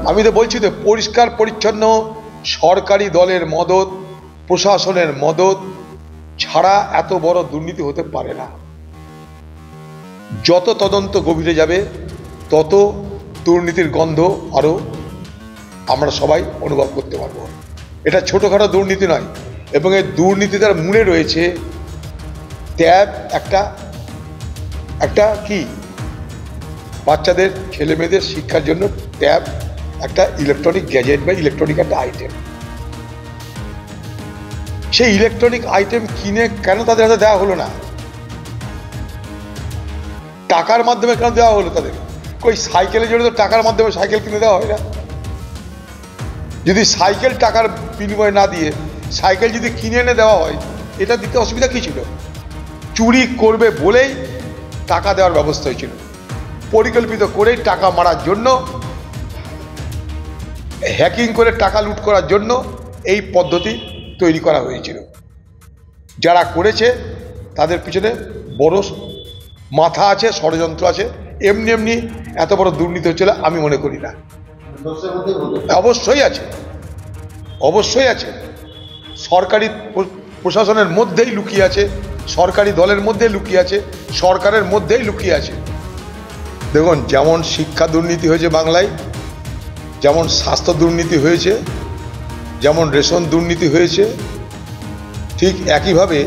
আমি তো বলছি তো, পরিষ্কার পরিচ্ছন্ন সরকারি দলের মদত, প্রশাসনের মদত ছাড়া এত বড় দুর্নীতি হতে পারে না। যত তদন্ত গভীরে যাবে তত দুর্নীতির গন্ধ আরো আমরা সবাই অনুভব করতে পারবো। এটা ছোটখাটো দুর্নীতি নয়, এবং এই দুর্নীতিটার মূলে রয়েছে ট্যাব, একটা কি বাচ্চাদের ছেলে মেয়েদের শিক্ষার জন্য ট্যাব একটা ইলেকট্রনিক গ্যাজেট বা ইলেকট্রনিক একটা আইটেম। সেই ইলেকট্রনিক আইটেম কিনে কেন তাদের হাতে দেওয়া হলো না? টাকার মাধ্যমে কেন দেওয়া হলো তাদের? কই সাইকেলের জন্য তো টাকার মাধ্যমে সাইকেল কিনে দেওয়া হয় না? যদি সাইকেল টাকার বিনিময়ে না দিয়ে সাইকেল যদি কিনে এনে দেওয়া হয়, এটা দিতে অসুবিধা কী ছিল? চুরি করবে বলেই টাকা দেওয়ার ব্যবস্থা হয়েছিল, পরিকল্পিত করেই টাকা মারার জন্য, হ্যাকিং করে টাকা লুট করার জন্য এই পদ্ধতি তৈরি করা হয়েছিল। যারা করেছে তাদের পিছনে বড় মাথা আছে, ষড়যন্ত্র আছে। এমনি এমনি এত বড় দুর্নীতি হচ্ছিল আমি মনে করি না। অবশ্যই আছে, অবশ্যই আছে। সরকারি প্রশাসনের মধ্যেই লুকিয়ে আছে, সরকারি দলের মধ্যেই লুকিয়ে আছে, সরকারের মধ্যেই লুকিয়ে আছে। দেখুন, যেমন শিক্ষা দুর্নীতি হয়েছে বাংলায়, যেমন স্বাস্থ্য দুর্নীতি হয়েছে, যেমন রেশন দুর্নীতি হয়েছে, ঠিক একইভাবে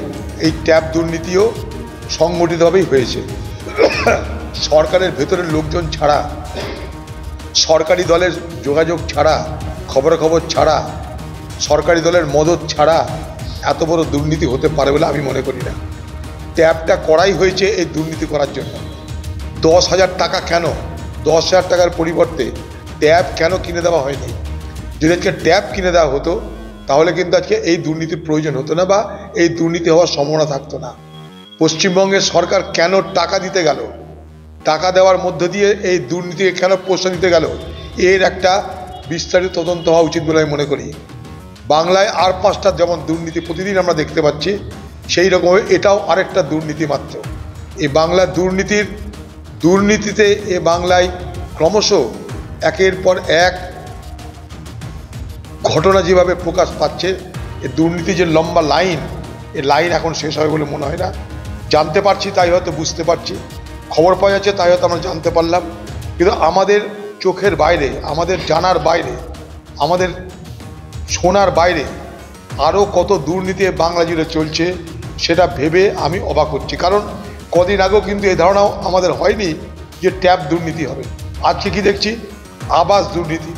এই ট্যাব দুর্নীতিও সংগঠিতভাবেই হয়েছে। সরকারের ভেতরের লোকজন ছাড়া, সরকারি দলের যোগাযোগ ছাড়া, খবরাখবর ছাড়া, সরকারি দলের মদত ছাড়া এত বড় দুর্নীতি হতে পারে বলে আমি মনে করি না। ট্যাবটা করাই হয়েছে এই দুর্নীতি করার জন্য। 10,000 টাকা কেন? 10,000 টাকার পরিবর্তে ট্যাব কেন কিনে দেওয়া হয়নি? যদি আজকে ট্যাব কিনে দেওয়া হতো তাহলে কিন্তু আজকে এই দুর্নীতির প্রয়োজন হতো না, বা এই দুর্নীতি হওয়ার সম্ভাবনা থাকতো না। পশ্চিমবঙ্গের সরকার কেন টাকা দিতে গেল? টাকা দেওয়ার মধ্য দিয়ে এই দুর্নীতিকে কেন প্রশ্রয় দিতে গেল? এর একটা বিস্তারিত তদন্ত হওয়া উচিত বলে আমি মনে করি। বাংলায় আর 5টা যেমন দুর্নীতি প্রতিদিন আমরা দেখতে পাচ্ছি, সেই রকম এটাও আরেকটা দুর্নীতি মাত্র। এই বাংলার দুর্নীতিতে এ বাংলায় ক্রমশ একের পর এক ঘটনা যেভাবে প্রকাশ পাচ্ছে, এই দুর্নীতি যে লম্বা লাইন, এই লাইন এখন শেষ হবে বলে মনে হয় না। জানতে পারছি তাই হয়তো বুঝতে পারছি, খবর পাওয়া যাচ্ছে তাই হয়তো আমরা জানতে পারলাম, কিন্তু আমাদের চোখের বাইরে, আমাদের জানার বাইরে, আমাদের শোনার বাইরে আরও কত দুর্নীতি বাংলা জুড়ে চলছে সেটা ভেবে আমি অবাক হচ্ছি। কারণ কদিন আগেও কিন্তু এই ধারণাও আমাদের হয়নি যে ট্যাব দুর্নীতি হবে। আজকে কি দেখছি? আবাস দুর্নীতি,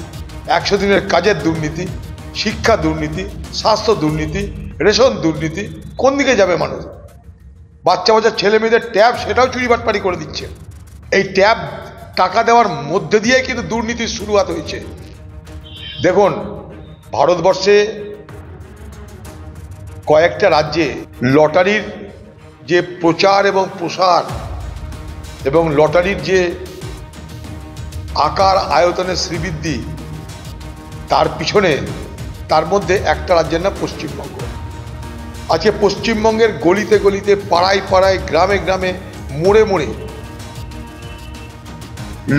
100 দিনের কাজের দুর্নীতি, শিক্ষা দুর্নীতি, স্বাস্থ্য দুর্নীতি, রেশন দুর্নীতি। কোন দিকে যাবে মানুষ? বাচ্চা বাচ্চা ছেলে মেয়েদের ট্যাব, সেটাও চুরি বাটপারি করে দিচ্ছে। এই ট্যাব টাকা দেওয়ার মধ্যে দিয়ে কিন্তু দুর্নীতির শুরুয়াত হয়েছে। দেখুন, ভারতবর্ষে কয়েকটা রাজ্যে লটারির যে প্রচার এবং প্রসার এবং লটারির যে আকার আয়তনের শ্রীবৃদ্ধি, তার পিছনে, তার মধ্যে একটা রাজ্যের নাম পশ্চিমবঙ্গ। আজকে পশ্চিমবঙ্গের গলিতে গলিতে, পাড়ায় পাড়ায়, গ্রামে গ্রামে, মোড়ে মোড়ে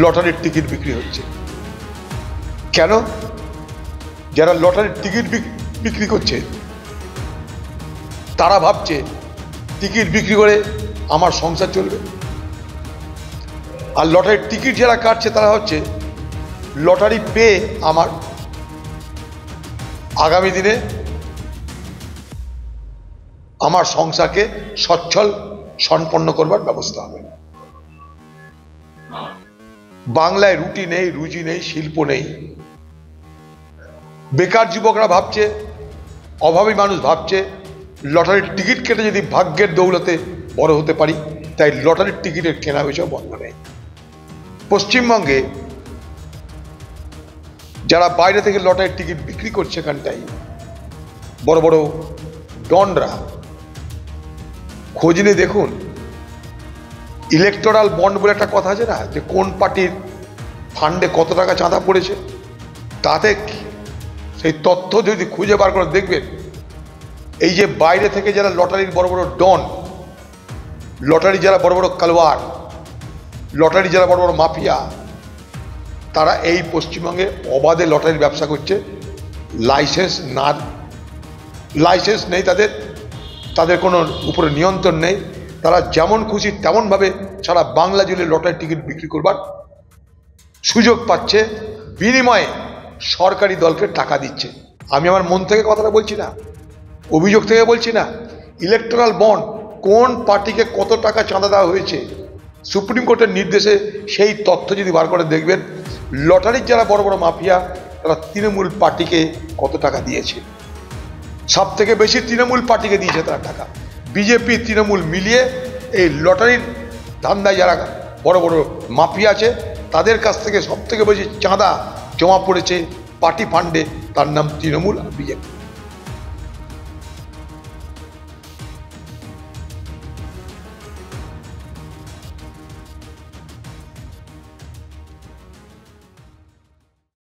লটারির টিকিট বিক্রি হচ্ছে। কেন? যারা লটারির টিকিট বিক্রি করছে তারা ভাবছে টিকিট বিক্রি করে আমার সংসার চলবে, আর লটারির টিকিট যারা কাটছে তারা হচ্ছে লটারি পেয়ে আমার আগামী দিনে আমার সংসারকে সচ্ছল সম্পন্ন করবার ব্যবস্থা হবে। বাংলায় রুটি নেই, রুজি নেই, শিল্প নেই। বেকার যুবকরা ভাবছে, অভাবী মানুষ ভাবছে লটারির টিকিট কেটে যদি ভাগ্যের দৌলতে বড় হতে পারি, তাই লটারির টিকিটের কেনা বেচা বন্ধ নেই। পশ্চিমবঙ্গে যারা বাইরে থেকে লটারির টিকিট বিক্রি করছে, এখানটাই বড় বড় ডনরা, খোঁজ নিয়ে দেখুন। ইলেকটোরাল বন্ড বলে একটা কথা আছে না, যে কোন পার্টির ফান্ডে কত টাকা চাঁদা পড়েছে, তাতে সেই তথ্য যদি খুঁজে বার করে দেখবেন, এই যে বাইরে থেকে যারা লটারির বড় বড় ডন, লটারি যারা বড় বড় কালওয়ার, লটারি যারা বড় বড় মাফিয়া, তারা এই পশ্চিমবঙ্গে অবাধে লটারির ব্যবসা করছে। লাইসেন্স নেই তাদের, তাদের কোনো উপরে নিয়ন্ত্রণ নেই। তারা যেমন খুশি তেমনভাবে সারা বাংলা জুড়ে লটারির টিকিট বিক্রি করবার সুযোগ পাচ্ছে, বিনিময়ে সরকারি দলকে টাকা দিচ্ছে। আমি আমার মন থেকে কথাটা বলছি না, অভিযোগ থেকে বলছি না। ইলেকট্রাল বন্ড, কোন পার্টিকে কত টাকা চাঁদা দেওয়া হয়েছে, সুপ্রিম কোর্টের নির্দেশে সেই তথ্য যদি বার করে দেখবেন, লটারির যারা বড় বড় মাফিয়া তারা তৃণমূল পার্টিকে কত টাকা দিয়েছে। সব থেকে বেশি তৃণমূল পার্টিকে দিয়েছে তারা টাকা। বিজেপি তৃণমূল মিলিয়ে এই লটারির ধান্দায় যারা বড় বড় মাফিয়া আছে তাদের কাছ থেকে সব থেকে বেশি চাঁদা জমা পড়েছে পার্টি ফান্ডে, তার নাম তৃণমূল আর বিজেপি।